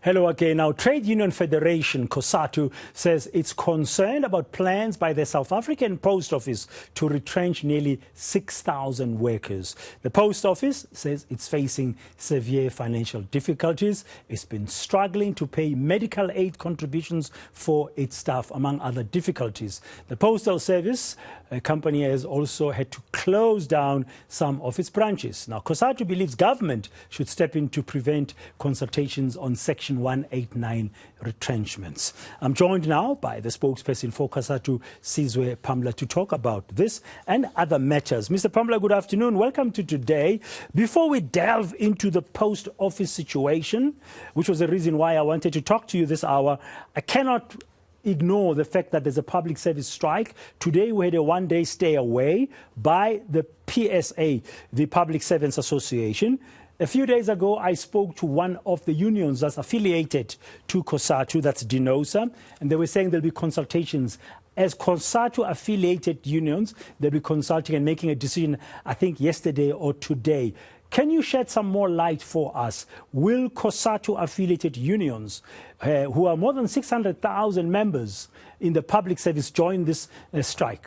Hello again. Now, Trade Union Federation, Cosatu, says it's concerned about plans by the South African Post Office to retrench nearly 6,000 workers. The Post Office says it's facing severe financial difficulties. It's been struggling to pay medical aid contributions for its staff, among other difficulties. The Postal Service company has also had to close down some of its branches. Now, Cosatu believes government should step in to prevent consultations on Section 189 retrenchments. I'm joined now by the spokesperson for Cosatu, Sizwe Pamla, to talk about this and other matters. Mr. Pamla, good afternoon. Welcome to today. Before we delve into the post office situation, which was the reason why I wanted to talk to you this hour, I cannot ignore the fact that there's a public service strike. Today we had a one-day stay away by the PSA, the Public Servants Association. A few days ago, I spoke to one of the unions that's affiliated to Cosatu, that's Dinosa, and they were saying there'll be consultations. As Cosatu-affiliated unions, they'll be consulting and making a decision, I think, yesterday or today. Can you shed some more light for us? Will Cosatu-affiliated unions, who are more than 600,000 members in the public service, join this strike?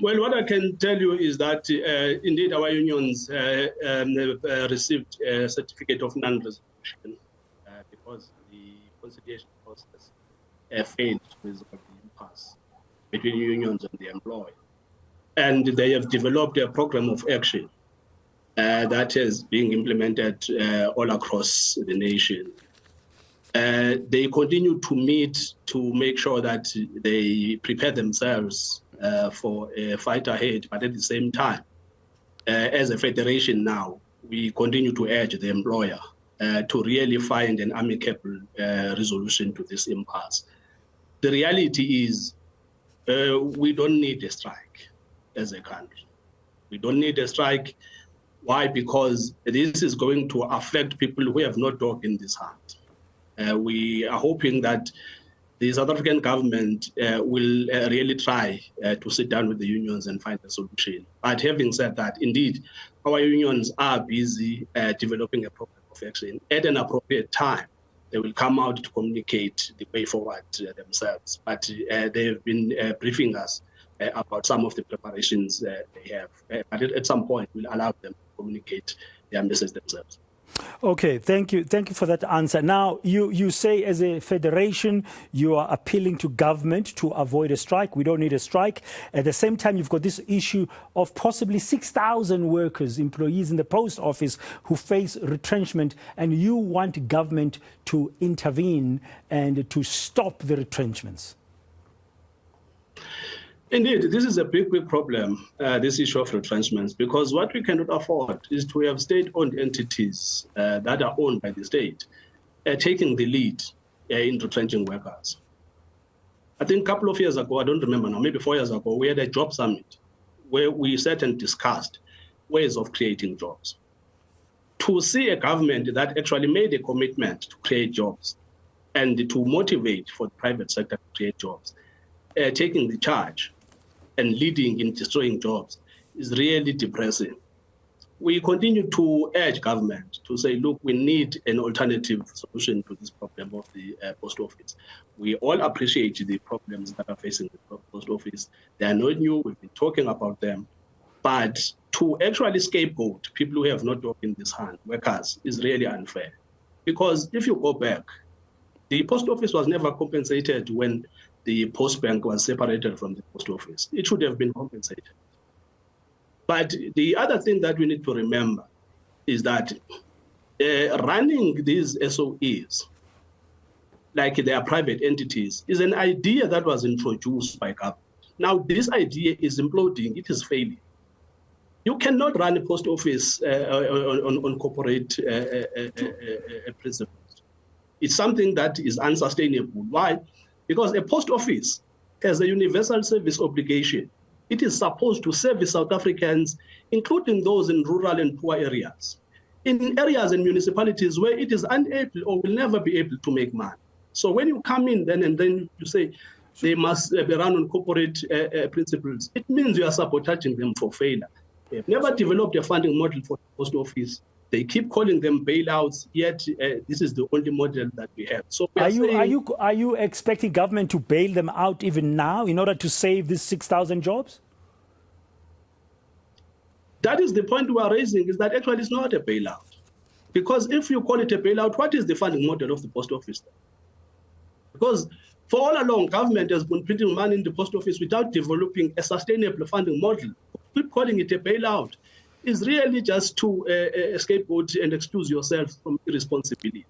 Well, what I can tell you is that indeed our unions received a certificate of non-resolution because the conciliation process failed to resolve the impasse between unions and the employer. And they have developed a program of action that is being implemented all across the nation. They continue to meet to make sure that they prepare themselves for a fight ahead, but at the same time, as a federation now, we continue to urge the employer to really find an amicable resolution to this impasse. The reality is we don't need a strike as a country. We don't need a strike. Why? Because this is going to affect people who have no dog in this hunt. We are hoping that the South African government will really try to sit down with the unions and find a solution. But having said that, indeed, our unions are busy developing a program of action. At an appropriate time, they will come out to communicate the way forward themselves. But they have been briefing us about some of the preparations they have. But at some point, we'll allow them to communicate their message themselves. Okay, thank you. Thank you for that answer. Now, you say as a federation, you are appealing to government to avoid a strike. We don't need a strike. At the same time, you've got this issue of possibly 6,000 workers, employees in the post office who face retrenchment, and you want government to intervene and to stop the retrenchments. Indeed, this is a big problem, this issue of retrenchments, because what we cannot afford is to have state-owned entities that are owned by the state taking the lead in retrenching workers. I think a couple of years ago, I don't remember now, maybe 4 years ago, we had a job summit where we sat and discussed ways of creating jobs. To see a government that actually made a commitment to create jobs and to motivate for the private sector to create jobs, taking the charge and leading in destroying jobs is really depressing. We continue to urge government to say, look, we need an alternative solution to this problem of the post office. We all appreciate the problems that are facing the post office. They are not new, we've been talking about them. But to actually scapegoat people who have not dog in this hand, workers, is really unfair. Because if you go back, the post office was never compensated when the post bank was separated from the post office. It should have been compensated. But the other thing that we need to remember is that running these SOEs, like they are private entities, is an idea that was introduced by government. Now, this idea is imploding, it is failing. You cannot run a post office on corporate principles. It's something that is unsustainable. Why? Because a post office has a universal service obligation. It is supposed to service South Africans, including those in rural and poor areas, in areas and municipalities where it is unable or will never be able to make money. So when you come in then you say they must be run on corporate principles, it means you are sabotaging them for failure. They have never developed a funding model for the post office. They keep calling them bailouts, yet this is the only model that we have. So are you expecting government to bail them out even now in order to save these 6,000 jobs? That is the point we are raising, is that actually it's not a bailout. Because if you call it a bailout, what is the funding model of the post office then? Because for all along, government has been printing money in the post office without developing a sustainable funding model. Keep calling it a bailout is really just to scapegoat and excuse yourself from irresponsibility.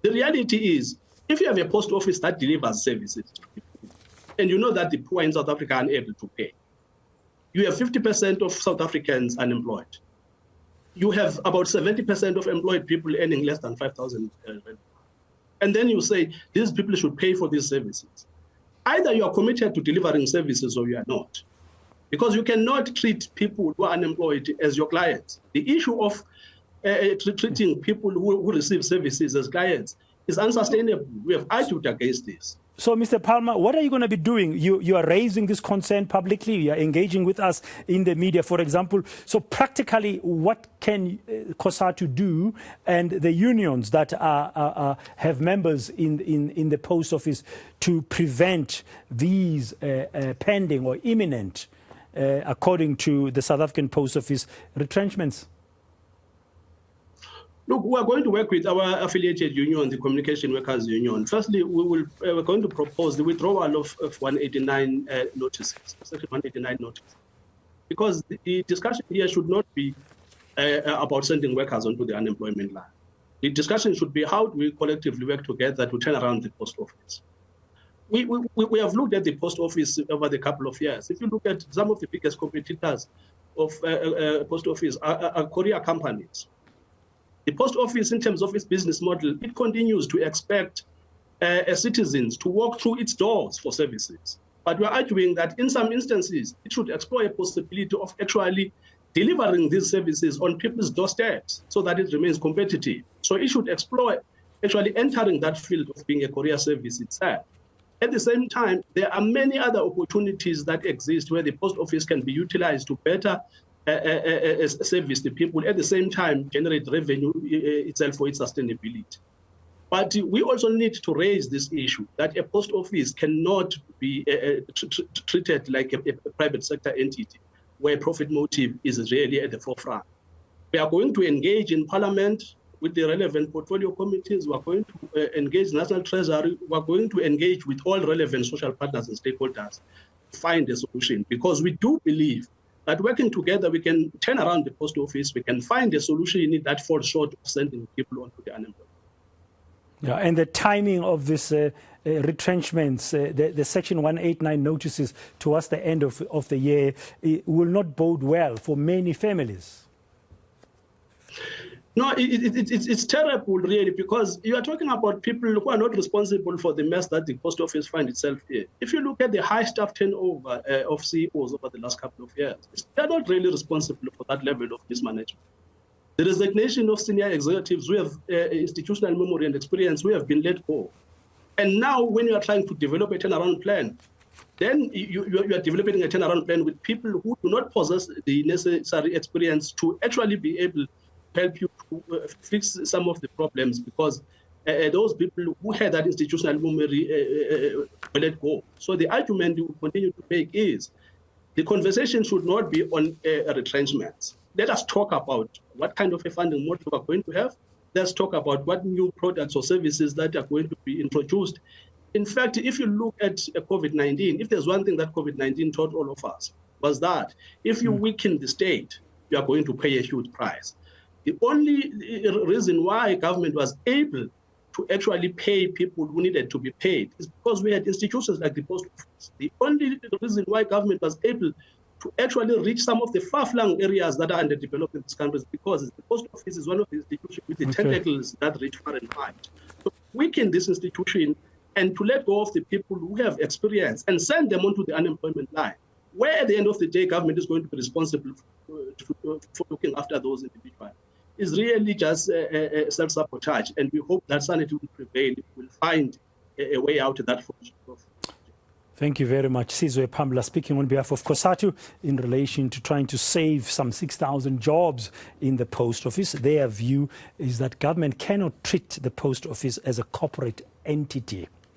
The reality is, if you have a post office that delivers services to people, and you know that the poor in South Africa are unable to pay, you have 50% of South Africans unemployed. You have about 70% of employed people earning less than 5,000. And then you say, these people should pay for these services. Either you are committed to delivering services or you are not. Because you cannot treat people who are unemployed as your clients. The issue of treating people who receive services as clients is unsustainable. We have argued against this. So, Mr. Palmer, what are you going to be doing? You are raising this concern publicly. You are engaging with us in the media, for example. So, practically, what can Cosatu do, and the unions that have members in the post office, to prevent these pending or imminent, according to the South African Post Office, retrenchments? Look, we are going to work with our affiliated union, the Communication Workers Union. Firstly, we're going to propose the withdrawal of 189 notices, Section 189 notices, because the discussion here should not be about sending workers onto the unemployment line. The discussion should be how do we collectively work together to turn around the post office. We have looked at the post office over the couple of years. If you look at some of the biggest competitors of post office are courier companies. The post office, in terms of its business model, it continues to expect citizens to walk through its doors for services. But we're arguing that in some instances, it should explore a possibility of actually delivering these services on people's doorsteps so that it remains competitive. So it should explore actually entering that field of being a courier service itself. At the same time, there are many other opportunities that exist where the post office can be utilized to better service the people, at the same time generate revenue itself for its sustainability. But we also need to raise this issue that a post office cannot be treated like a private sector entity where profit motive is really at the forefront. We are going to engage in Parliament with the relevant portfolio committees. We are going to engage National Treasury. We are going to engage with all relevant social partners and stakeholders to find a solution, because we do believe that working together, we can turn around the post office, we can find a solution that falls short of sending people onto the unemployment. Yeah, and the timing of this retrenchments, the Section 189 notices towards the end of the year, will not bode well for many families. No, it's terrible, really, because you are talking about people who are not responsible for the mess that the post office finds itself in. If you look at the high staff turnover of CEOs over the last couple of years, they're not really responsible for that level of mismanagement. The resignation of senior executives who have institutional memory and experience who have been let go. And now when you are trying to develop a turnaround plan, then you are developing a turnaround plan with people who do not possess the necessary experience to actually be able help you to fix some of the problems, because those people who had that institutional memory were let go. So the argument we continue to make is the conversation should not be on retrenchments. Let us talk about what kind of a funding model we are going to have. Let's talk about what new products or services that are going to be introduced. In fact, if you look at COVID-19, if there's one thing that COVID-19 taught all of us, was that if you weaken the state, you are going to pay a huge price. The only reason why government was able to actually pay people who needed to be paid is because we had institutions like the post office. The only reason why government was able to actually reach some of the far-flung areas that are underdeveloped in this country is because the post office is one of the institutions with the tentacles that reach far and wide. So weaken this institution and to let go of the people who have experience and send them onto the unemployment line, where at the end of the day, government is going to be responsible for looking after those individuals, is really just self-sabotage. And we hope that sanity will prevail, will find a way out of that. Thank you very much. Sizwe Pambula speaking on behalf of Cosatu in relation to trying to save some 6,000 jobs in the post office. Their view is that government cannot treat the post office as a corporate entity.